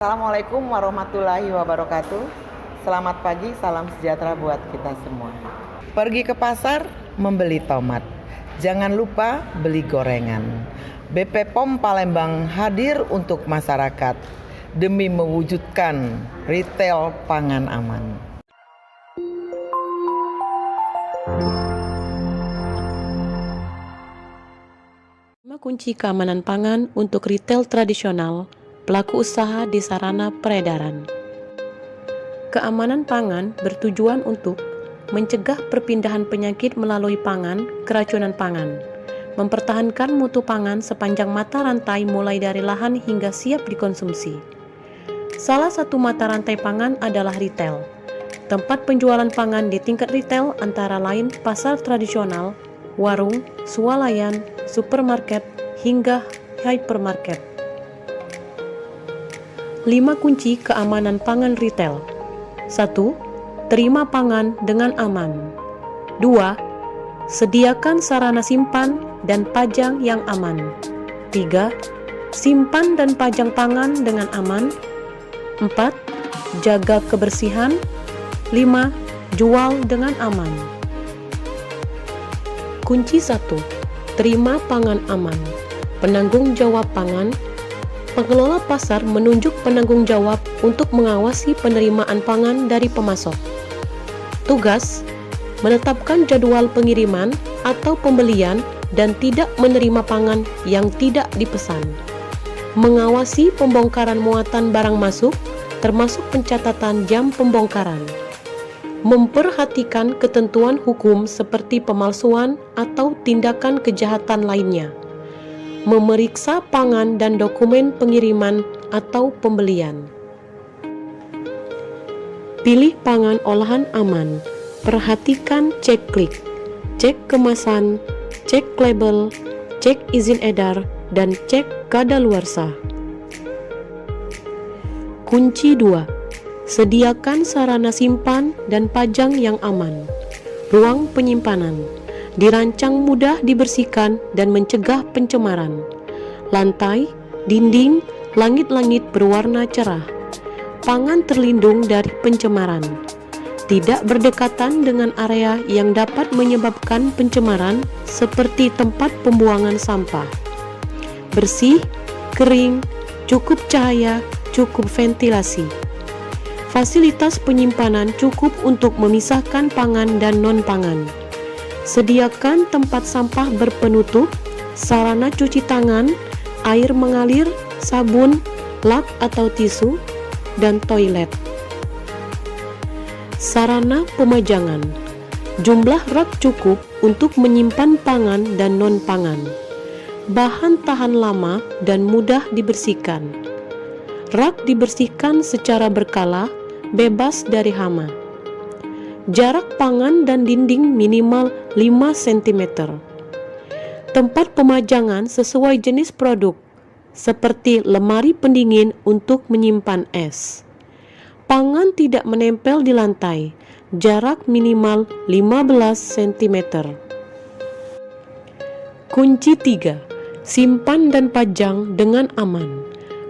Assalamualaikum warahmatullahi wabarakatuh. Selamat pagi, salam sejahtera buat kita semua. Pergi ke pasar membeli tomat, jangan lupa beli gorengan. BP POM Palembang hadir untuk masyarakat demi mewujudkan retail pangan aman. Kunci keamanan pangan untuk retail tradisional, pelaku usaha di sarana peredaran. Keamanan pangan bertujuan untuk mencegah perpindahan penyakit melalui pangan, keracunan pangan, mempertahankan mutu pangan sepanjang mata rantai mulai dari lahan hingga siap dikonsumsi. Salah satu mata rantai pangan adalah retail. Tempat penjualan pangan di tingkat retail antara lain pasar tradisional, warung, swalayan, supermarket, hingga hypermarket. 5 kunci keamanan pangan retail. 1. Terima pangan dengan aman. 2. Sediakan sarana simpan dan pajang yang aman. 3. Simpan dan pajang pangan dengan aman. 4. Jaga kebersihan. 5. Jual dengan aman. Kunci 1. Terima pangan aman. Penanggung jawab pangan. Pengelola pasar menunjuk penanggung jawab untuk mengawasi penerimaan pangan dari pemasok. Tugas: menetapkan jadwal pengiriman atau pembelian dan tidak menerima pangan yang tidak dipesan. Mengawasi pembongkaran muatan barang masuk, termasuk pencatatan jam pembongkaran. Memperhatikan ketentuan hukum seperti pemalsuan atau tindakan kejahatan lainnya. Memeriksa pangan dan dokumen pengiriman atau pembelian. Pilih pangan olahan aman. Perhatikan cek klik, cek kemasan, cek label, cek izin edar, dan cek kadaluarsa. Kunci 2. Sediakan sarana simpan dan pajang yang aman. Ruang penyimpanan dirancang mudah dibersihkan dan mencegah pencemaran. Lantai, dinding, langit-langit berwarna cerah. Pangan terlindung dari pencemaran. Tidak berdekatan dengan area yang dapat menyebabkan pencemaran seperti tempat pembuangan sampah. Bersih, kering, cukup cahaya, cukup ventilasi. Fasilitas penyimpanan cukup untuk memisahkan pangan dan non-pangan. Sediakan tempat sampah berpenutup, sarana cuci tangan, air mengalir, sabun, lap atau tisu, dan toilet. Sarana pemajangan. Jumlah rak cukup untuk menyimpan pangan dan non-pangan. Bahan tahan lama dan mudah dibersihkan. Rak dibersihkan secara berkala, bebas dari hama. Jarak pangan dan dinding minimal 5 cm. Tempat pemajangan sesuai jenis produk, seperti lemari pendingin untuk menyimpan es. Pangan tidak menempel di lantai, jarak minimal 15 cm. Kunci 3. Simpan dan pajang dengan aman.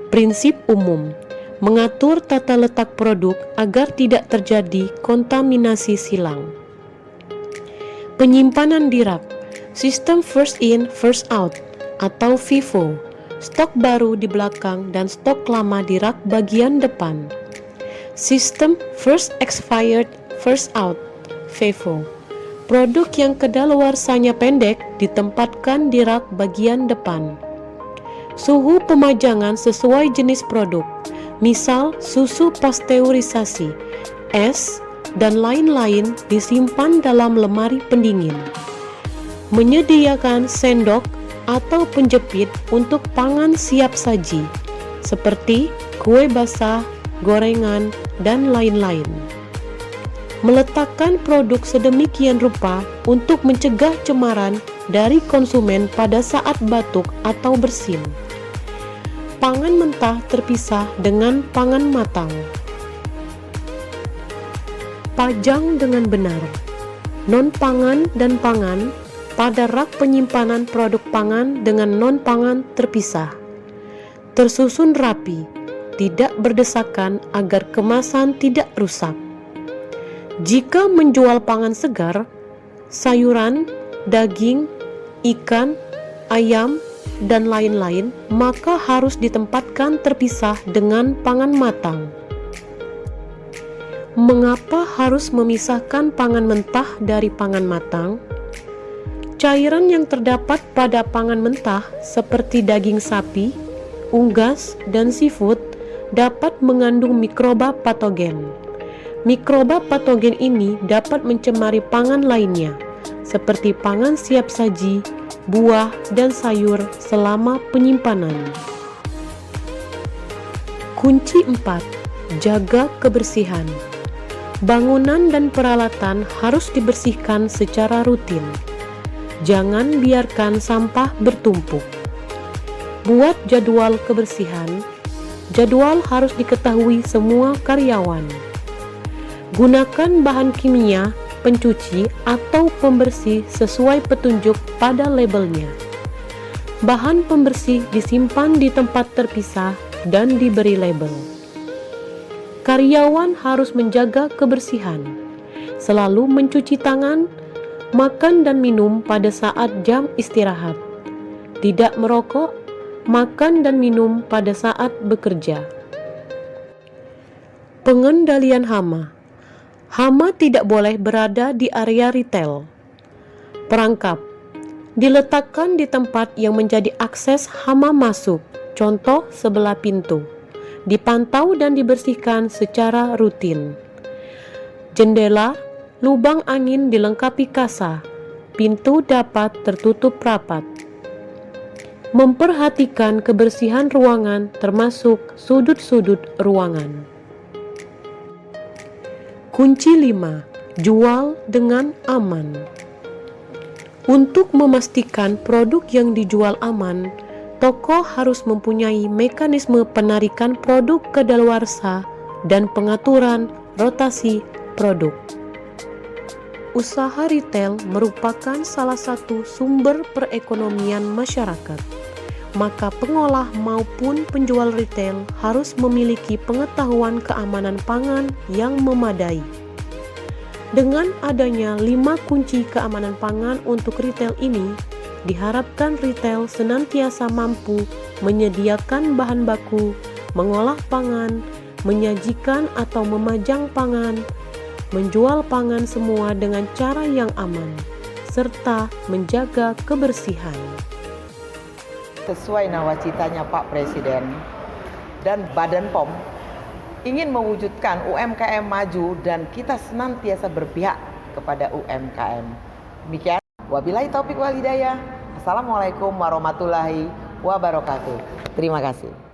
Prinsip umum: mengatur tata letak produk agar tidak terjadi kontaminasi silang. Penyimpanan di rak. Sistem first in, first out atau FIFO. Stok baru di belakang dan stok lama di rak bagian depan. Sistem first expired, first out, FIFO. Produk yang kadaluarsanya pendek ditempatkan di rak bagian depan. Suhu pemajangan sesuai jenis produk. Misal susu pasteurisasi, es, dan lain-lain disimpan dalam lemari pendingin. Menyediakan sendok atau penjepit untuk pangan siap saji, seperti kue basah, gorengan, dan lain-lain. Meletakkan produk sedemikian rupa untuk mencegah cemaran dari konsumen pada saat batuk atau bersin. Pangan mentah terpisah dengan pangan matang. Pajang dengan benar. Non-pangan dan pangan pada rak penyimpanan produk pangan dengan non-pangan terpisah. Tersusun rapi, tidak berdesakan agar kemasan tidak rusak. Jika menjual pangan segar, sayuran, daging, ikan, ayam, dan lain-lain, maka harus ditempatkan terpisah dengan pangan matang. Mengapa harus memisahkan pangan mentah dari pangan matang? Cairan yang terdapat pada pangan mentah seperti daging sapi, unggas, dan seafood dapat mengandung mikroba patogen. Mikroba patogen ini dapat mencemari pangan lainnya, seperti pangan siap saji, buah, dan sayur selama penyimpanan. Kunci 4. Jaga kebersihan. Bangunan dan peralatan harus dibersihkan secara rutin. Jangan biarkan sampah bertumpuk. Buat jadwal kebersihan. Jadwal harus diketahui semua karyawan. Gunakan bahan kimia, pencuci, atau pembersih sesuai petunjuk pada labelnya. Bahan pembersih disimpan di tempat terpisah dan diberi label. Karyawan harus menjaga kebersihan, selalu mencuci tangan, makan dan minum pada saat jam istirahat, tidak merokok, makan dan minum pada saat bekerja. Pengendalian hama. Hama tidak boleh berada di area retail. Perangkap diletakkan di tempat yang menjadi akses hama masuk, contoh sebelah pintu. Dipantau dan dibersihkan secara rutin. Jendela, lubang angin dilengkapi kasa, pintu dapat tertutup rapat. Memperhatikan kebersihan ruangan termasuk sudut-sudut ruangan. Kunci 5. Jual dengan aman. Untuk memastikan produk yang dijual aman, toko harus mempunyai mekanisme penarikan produk kadaluarsa dan pengaturan rotasi produk. Usaha retail merupakan salah satu sumber perekonomian masyarakat, maka pengolah maupun penjual retail harus memiliki pengetahuan keamanan pangan yang memadai. Dengan adanya 5 kunci keamanan pangan untuk retail ini, diharapkan retail senantiasa mampu menyediakan bahan baku, mengolah pangan, menyajikan atau memajang pangan, menjual pangan semua dengan cara yang aman, serta menjaga kebersihan. Sesuai nawacitanya Pak Presiden dan Badan POM ingin mewujudkan UMKM maju dan kita senantiasa berpihak kepada UMKM. Demikian. Wabillahi taufiq wal hidayah. Assalamualaikum warahmatullahi wabarakatuh. Terima kasih.